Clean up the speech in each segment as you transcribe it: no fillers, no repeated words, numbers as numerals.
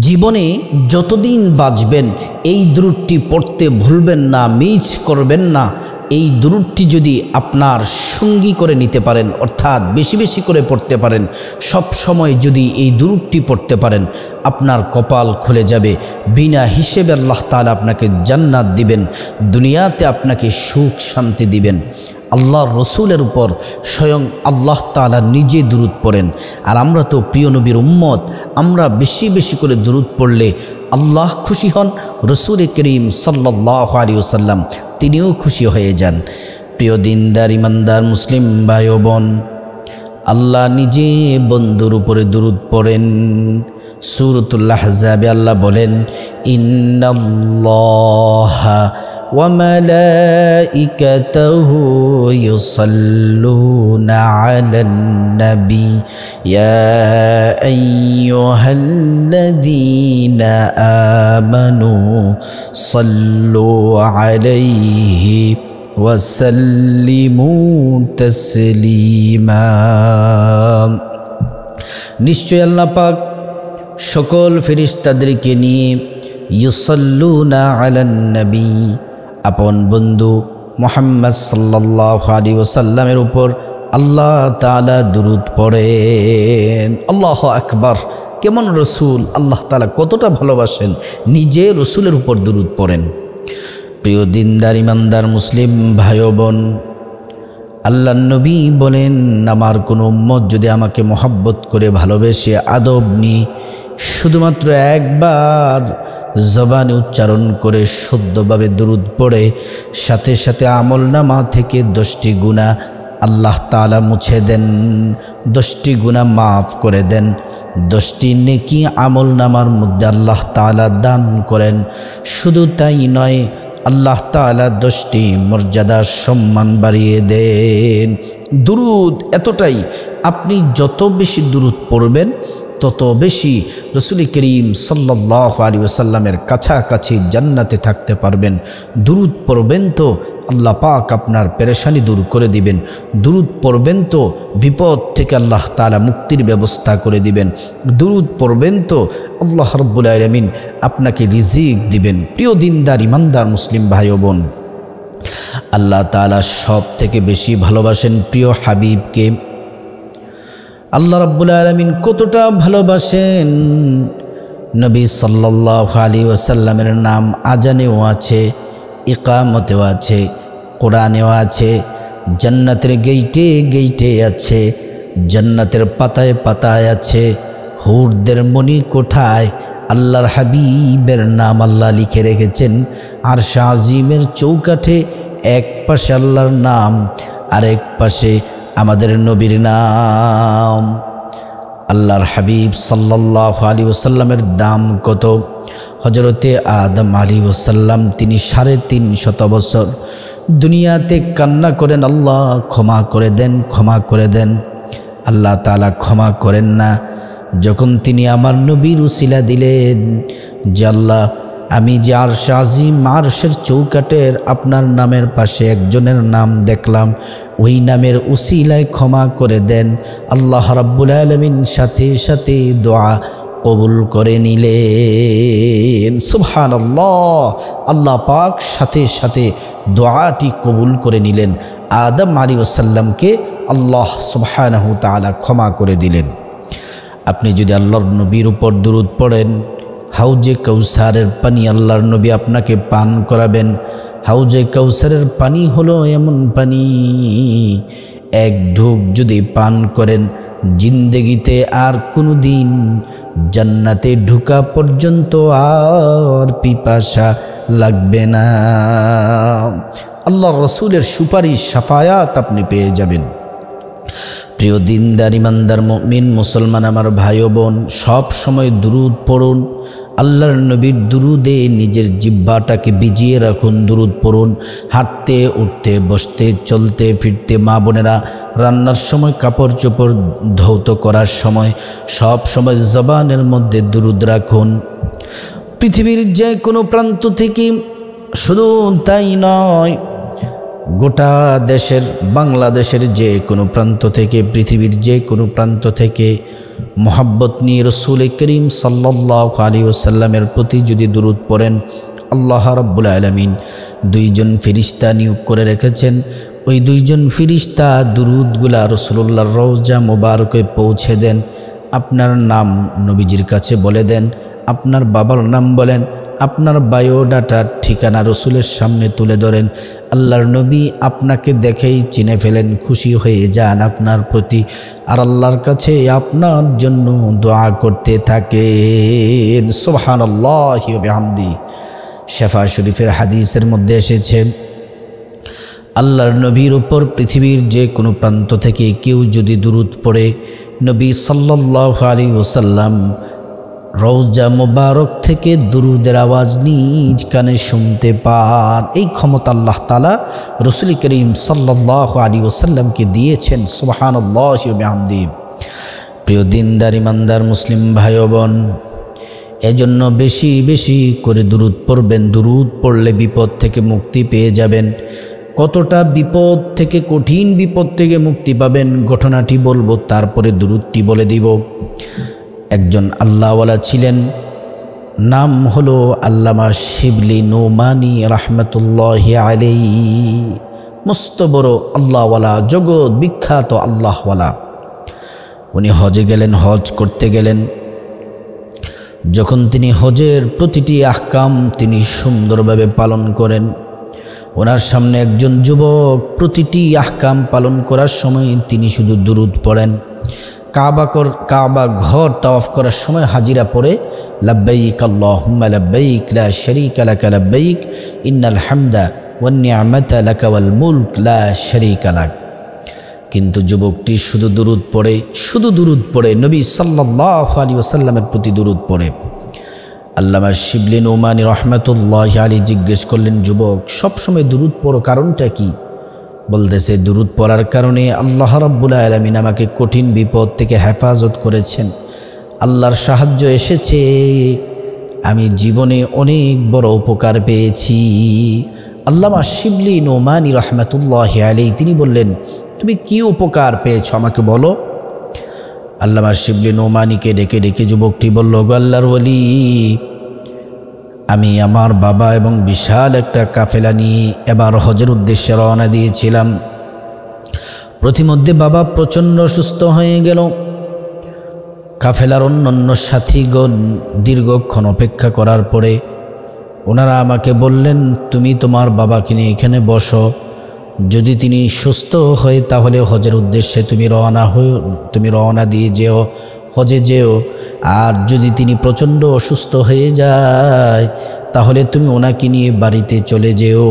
জীবনে যতদিন বাঁচবেন এই দুরূদটি পড়তে ভুলবেন না, মিস করবেন না। এই দুরূদটি যদি আপনার সঙ্গী করে নিতে পারেন, অর্থাৎ বেশি বেশি করে পড়তে পারেন, সব সময় যদি এই দুরূদটি পড়তে পারেন, আপনার কপাল খুলে যাবে। বিনা হিসেবে আল্লাহ তাআলা আপনাকে জান্নাত দিবেন, দুনিয়াতে আপনাকে সুখ শান্তি দিবেন। আল্লাহর রসুলের উপর স্বয়ং আল্লাহ তাআলা নিজে দুরূদ পড়েন। আর আমরা তো প্রিয় নবীর উম্মত, আমরা বেশি বেশি করে দুরূদ পড়লে আল্লাহ খুশি হন, রসুল করিম সাল্লাল্লাহু আলাইহি ওয়াসাল্লাম তিনিও খুশি হয়ে যান। প্রিয় দিনদার ইমানদার মুসলিম ভাই ও বোন, আল্লাহ নিজে বন্ধুর উপরে দুরূদ পড়েন। সূরাতুল আহজাবে আল্লাহ বলেন, ইন্নাল্লাহা ওয়া মালাইকাতাহু ইউসাল্লুনা আলান নবী ইয়া আইয়ুহাল্লাযীনা আমানু সাল্লু আলাইহি ওয়াসাল্লিমু তাসলিমা। নিশ্চয় আল্লাহ পাক সকল ফেরেশতাদেরকে নিয়ে ইউসাল্লুনা আলান নবী, আপন বন্ধু মুহাম্মদ সাল্লাল্লাহু আলাইহি ওয়াসাল্লামের উপর আল্লাহ তাআলা দুরূদ পড়েন। আল্লাহু আকবার! কেমন রসুল, আল্লাহ তাআলা কতটা ভালোবাসেন, নিজে রসুলের উপর দুরূদ পড়েন। প্রিয় দিনদার ইমানদার মুসলিম ভাই ও বোন, আল্লাহর নবী বলেন, আমার কোনো উম্মত যদি আমাকে মহব্বত করে ভালোবেসে আদব নিয়ে শুধুমাত্র একবার জবানে উচ্চারণ করে শুদ্ধভাবে দুরূদ পড়ে, সাথে সাথে আমলনামা থেকে 10টি গুনাহ আল্লাহ তাআলা মুছে দেন, 10টি গুনাহ মাফ করে দেন, 10টি নেকি আমলনামার মধ্যে আল্লাহ তাআলা দান করেন। শুধু তাই নয়, আল্লাহ তাআলা 10টি মর্যাদা সম্মান বাড়িয়ে দেন। দুরূদ এতটাই, আপনি যত বেশি দুরূদ পড়বেন তত বেশি রসুল করিম সাল্লাল্লাহু আলাইহি ওয়াসাল্লামের কাছাকাছি জান্নাতে থাকতে পারবেন। দুরূদ পড়বেন তো আল্লাহ পাক আপনার পেরেশানি দূর করে দিবেন। দুরূদ পড়বেন তো বিপদ থেকে আল্লাহ তাআলা মুক্তির ব্যবস্থা করে দিবেন। দুরূদ পড়বেন তো আল্লাহ রাব্বুল আলামিন আপনাকে রিজিক দিবেন। প্রিয় দিনদার ইমানদার মুসলিম ভাই ও বোন, আল্লাহ তাআলা সব থেকে বেশি ভালোবাসেন প্রিয় হাবিবকে। আল্লাহ রাব্বুল আলামিন কতটা ভালোবাসেন, নবী সাল্লাল্লাহু আলাইহি ওয়াসাল্লামের নাম আজানেও আছে, ইকামতেও আছে, কোরআনেও আছে, জান্নাতের গেইটে গেইটে আছে, জান্নাতের পাতায় পাতায় আছে, হুরদের মনি কোঠায় আল্লাহর হাবিবের নাম আল্লাহ লিখে রেখেছেন। আরশ আজিমের চৌকাঠে এক পাশে আল্লাহর নাম, আরেক পাশে আমাদের নবীর নাম। আল্লাহর হাবিব সাল্লাল্লাহু আলাইহি ওয়াসাল্লামের দাম কত? হযরতে আদম আলাইহিস সালাম তিনি 350 বছর দুনিয়াতে কান্না করেন, আল্লাহ ক্ষমা করে দেন, ক্ষমা করে দেন। আল্লাহ তাআলা ক্ষমা করেন না। যখন তিনি আমার নবীর উসিলা দিলেন যে আল্লাহ, আমি যে আরশ আজিম, আরশের চৌকাটের আপনার নামের পাশে একজনের নাম দেখলাম, ওই নামের উসিলায় ক্ষমা করে দেন। আল্লাহ রাব্বুল আলামিন সাথে সাথে দোয়া কবুল করে নিলেন। সুবহানাল্লাহ! আল্লাহ পাক সাথে সাথে দোয়াটি কবুল করে নিলেন। আদম আলাইহিস সালামকে আল্লাহ সুবহানাহু তাআলা ক্ষমা করে দিলেন। আপনি যদি আল্লাহর নবীর উপর দুরূদ পড়েন, হাউজে কাউসারের পানি আল্লাহর নবী আপনাকে পান করাবেন। হাউজে কাউসারের পানি হলো এমন পানি, এক ঢোক যদি পান করেন, জিন্দেগিতে আর কোনো দিন জান্নাতে ঢোকা পর্যন্ত আর পিপাসা লাগবে না। আল্লাহর রসুলের সুপারিশ, শাফায়াত আপনি পেয়ে যাবেন। প্রিয় দিনদার ইমানদার মুমিন মুসলমান আমার ভাই ও বোন, সব সময় দুরূদ পড়ুন। আল্লাহর নবীর দুরূদে নিজের জিহ্বাটাকে ভিজিয়ে রাখুন, দুরূদ পড়ুন। হাঁটতে উঠতে বসতে চলতে ফিরতে, মা বোনেরা রান্নার সময়, কাপড় চোপড় ধৌত করার সময়, সব সময় জবানের মধ্যে দুরূদ রাখুন। পৃথিবীর যে কোনো প্রান্ত থেকে, শুধু তাই নয়, গোটা দেশের, বাংলাদেশের যে কোনো প্রান্ত থেকে, পৃথিবীর যে কোনো প্রান্ত থেকে মোহাব্বত নিয়ে রসুল করিম সাল্লাল্লাহু আলাইহি ওয়াসাল্লামের প্রতি যদি দুরূদ পড়েন, আল্লাহ রাব্বুল আলামিন দুইজন ফেরেশতা নিয়োগ করে রেখেছেন। ওই দুইজন ফেরেশতা দুরূদগুলা রাসূলুল্লাহর রওজা মোবারকে পৌঁছে দেন। আপনার নাম নবীজির কাছে বলে দেন, আপনার বাবার নাম বলেন, আপনার বায়োডাটা ঠিকানা রসুলের সামনে তুলে ধরেন। আল্লাহর নবী আপনাকে দেখেই চিনে ফেলেন, খুশি হয়ে যান আপনার প্রতি, আর আল্লাহর কাছে আপনার জন্য দোয়া করতে থাকেন। সুবহানাল্লাহি ওয়া বিহামদি। শেফা শরীফের হাদিসের মধ্যে এসেছে, আল্লাহর নবীর উপর পৃথিবীর যে কোনো প্রান্ত থেকে কেউ যদি দুরূদ পড়ে, নবী সাল্লাল্লাহু আলাইহি ওয়াসাল্লাম রওজা মোবারক থেকে দুরূদের আওয়াজ নিজ কানে শুনতে পান। এই ক্ষমতা আল্লাহ তাআলা রাসূল করিম সাল্লাল্লাহু আলাইহি ওয়াসাল্লামকে দিয়েছেন। সুবহানাল্লাহি ওয়া বিহামদি। প্রিয় দিনদার ইমানদার মুসলিম ভাই ও বোন, এজন্য বেশি বেশি করে দুরূদ পড়বেন। দুরূদ পড়লে বিপদ থেকে মুক্তি পেয়ে যাবেন। কতটা বিপদ থেকে, কঠিন বিপদ থেকে মুক্তি পাবেন ঘটনাটি বলবো, তারপরে দুরূদটি বলে দিব। একজন আল্লাহওয়ালা ছিলেন, নাম হলো আল্লামা শিবলি নোমানি রাহমাতুল্লাহি আলাইহি। মস্ত বড় আল্লাহওয়ালা, জগৎ বিখ্যাত আল্লাহওয়ালা। উনি হজে গেলেন, হজ করতে গেলেন। যখন তিনি হজের প্রতিটি আহকাম তিনি সুন্দরভাবে পালন করেন, ওনার সামনে একজন যুবক প্রতিটি আহকাম পালন করার সময় তিনি শুধু দুরূদ পড়েন। কাবা ঘর তাওয়াফ করার সময় হাজিরা পড়ে, লাব্বাইক আল্লাহুম্মা লাব্বাইক লা শারীকা লাকা লাব্বাইক ইন্নাল হামদা ওয়ান নি'মাতা লাকা ওয়াল মুলক লা শারীকা লাক। কিন্তু যুবকটি শুধু দুরূদ পড়ে, নবী সাল্লাল্লাহু আলাইহি ওয়াসাল্লামের প্রতি দুরূদ পড়ে। আল্লামা শিবলি নোমানি রাহমাতুল্লাহি আলাইহি জিজ্ঞেস করলেন, যুবক সবসময় দুরূদ পড়ো, কারণটা কি? বলতেছে, দুরূদ পড়ার কারণে আল্লাহ রাব্বুল আলামিন আমাকে কঠিন বিপদ থেকে হেফাজত করেছেন। আল্লাহর সাহায্য এসেছে, আমি জীবনে অনেক বড় উপকার পেয়েছি। আল্লামা শিবলি নোমানি রাহমাতুল্লাহি আলাইহি তিনি বললেন, তুমি কি উপকার পেয়েছো আমাকে বলো। আল্লামা শিবলি নোমানিকে ডেকে ডেকে যুবকটি বলল, গো আল্লাহর ওলি, আমি আমার বাবা এবং বিশাল একটা কাফেলা নিয়ে এবার হজের উদ্দেশ্যে রওনা দিয়েছিলাম। প্রতিমধ্যে বাবা প্রচণ্ড অসুস্থ হয়ে গেল। কাফেলার অন্যান্য সাথীগণ দীর্ঘক্ষণ অপেক্ষা করার পরে ওনারা আমাকে বললেন, তুমি তোমার বাবাকে নিয়ে এখানে বসো, যদি তিনি সুস্থ হয় তাহলে হজের উদ্দেশ্যে তুমি রওনা দিয়ে যেও, হজে যেও। আর যদি তিনি প্রচণ্ড অসুস্থ হয়ে যায় তাহলে তুমি ওনাকে নিয়ে বাড়িতে চলে যেও।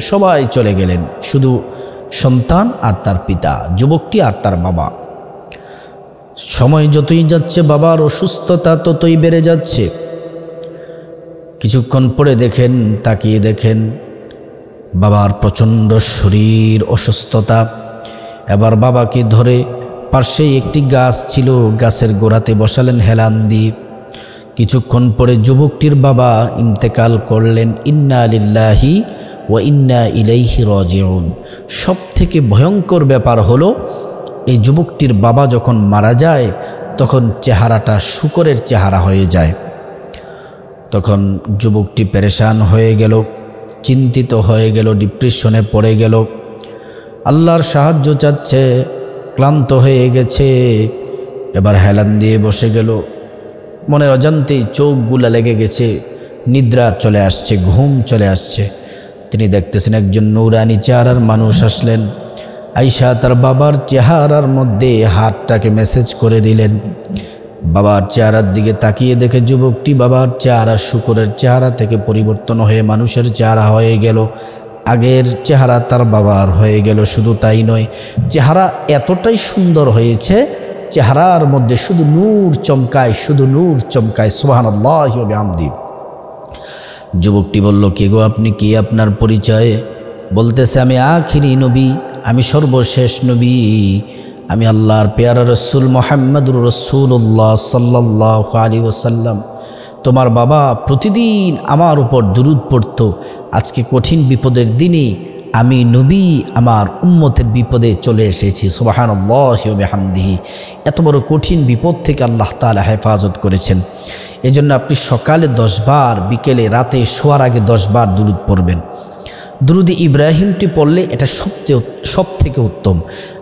সবাই চলে গেলেন, শুধু সন্তান আর তার পিতা, যুবকটি আর তার বাবা। সময় যতই যাচ্ছে বাবার অসুস্থতা ততই বেড়ে যাচ্ছে। কিছুক্ষণ পরে তাকিয়ে দেখেন বাবার প্রচণ্ড শরীর অসুস্থতা। এবার বাবাকে ধরে পাশেই একটি গাছ ছিল, গাছের গোড়াতে বসালেন হেলান দিয়ে। কিছুক্ষণ পরে যুবকটির বাবা ইন্তেকাল করলেন। ইন্না লিল্লাহি ওয়া ইন্না ইলাইহি রাজিউন। সব থেকে ভয়ঙ্কর ব্যাপার হলো, এই যুবকটির বাবা যখন মারা যায় তখন চেহারাটা শূকরের চেহারা হয়ে যায়। তখন যুবকটি পেরেশান হয়ে গেল, চিন্তিত হয়ে গেল, ডিপ্রেশনে পড়ে গেল। আল্লাহর সাহায্য চাচ্ছে, ক্লান্ত হয়ে গেছে। এবার হেলান দিয়ে বসে গেল। মনের অজান্তেই চোখগুলা লেগে গেছে, নিদ্রা চলে আসছে, ঘুম চলে আসছে। তিনি দেখতেছেন একজন নূরানি চেহারার মানুষ আসলেন। আয়েশা তার বাবার চেহারার মধ্যে হাতটাকে মেসেজ করে দিলেন। বাবার চেহারার দিকে তাকিয়ে দেখে যুবকটি বাবার চেহারা শূকরের চেহারা থেকে পরিবর্তন হয়ে মানুষের চেহারা হয়ে গেল। আগের চেহারা তার বাবার হয়ে গেল। শুধু তাই নয়, চেহারা এতটাই সুন্দর হয়েছে, চেহারার মধ্যে শুধু নূর চমকায়, শুধু নূর চমকায়। সুবহানাল্লাহি ওয়া বিহামদি। যুবকটি বলল, কে গো আপনি, কি আপনার পরিচয়? বলতেছে, আমি আখিরি নবী, আমি সর্বশেষ নবী, আমি আল্লাহর পেয়ারা রসুল মুহাম্মদুর রাসূলুল্লাহ সাল্লাল্লাহু আলাইহি ওয়াসাল্লাম। তোমার বাবা প্রতিদিন আমার উপর দুরূদ পড়তো। আজকে কঠিন বিপদের দিনে আমি নবী আমার উম্মতের বিপদে চলে এসেছি। সুবহানাল্লাহি ওয়া বিহামদিহি। এত বড় কঠিন বিপদ থেকে আল্লাহ তাআলা হেফাজত করেছেন। এজন্য আপনি সকালে 10 বার, বিকেলে রাতে শোয়ার আগে 10 বার দুরূদ পড়বেন। দুরূদ ইব্রাহিমটি পড়লে এটা সব থেকে উত্তম।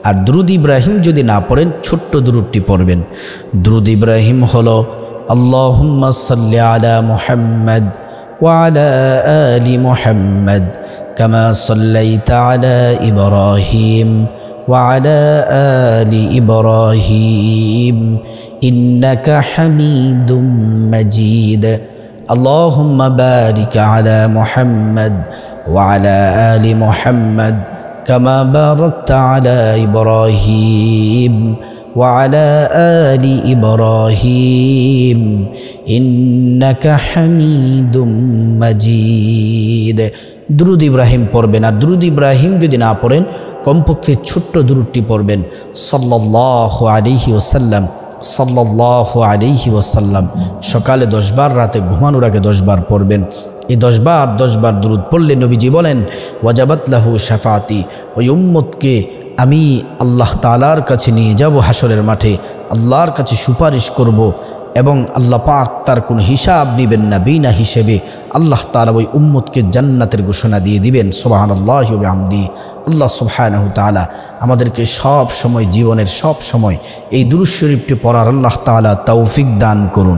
আর দুরূদ ইব্রাহিম যদি না পড়েন ছোট্ট দুরূদটি পড়বেন। দুরূদ ইব্রাহিম হলো আল্লাহুম্মা সাল্লি আলা মুহাম্মাদ ওয়া আলা আলি মুহাম্মাদ কামা সাল্লাইতা আলা ইব্রাহিম ওয়া আলা আলি ইব্রাহিম ইন্নাকা হামিদুম মাজিদ। আল্লাহুম্মা বারিক আলা মুহাম্মাদ وعلى آل محمد كما باركت على إبراهيم وعلى آل إبراهيم إنك حميد مجيد। দুরূদ ইব্রাহিম পড়বেন। আর দুরূদ ইব্রাহিম যদি না পড়েন কমপক্ষে ছোট্ট দুরূদটি পড়বেন, সাল্লাল্লাহু আলাইহি ওয়াসাল্লাম, সাল্লাল্লাহু আলাইহি ওয়াসাল্লাম। সকালে 10 বার, রাতে ঘুমানোর আগে 10 বার পড়বেন। এই 10 বার দুরূদ পড়লে নবীজি বলেন ওয়াজাবাত লাহু শাফাআতি, ওই উম্মতকে আমি আল্লাহ তাআলার কাছে নিয়ে যাব হাসরের মাঠে, আল্লাহর কাছে সুপারিশ করব এবং আল্লাহ পাক তার কোনো হিসাব নেবেন না। বিনা হিসেবে আল্লাহ তাআলা ওই উম্মতকে জান্নাতের ঘোষণা দিয়ে দিবেন। সুবহানাল্লাহি ওয়া বিহামদিহি। আল্লাহ সুবহানাহু তাআলা আমাদেরকে সব সময়, জীবনের সব সময় এই দুরূদ শরীফটি পড়ার আল্লাহ তাআলা তৌফিক দান করুন।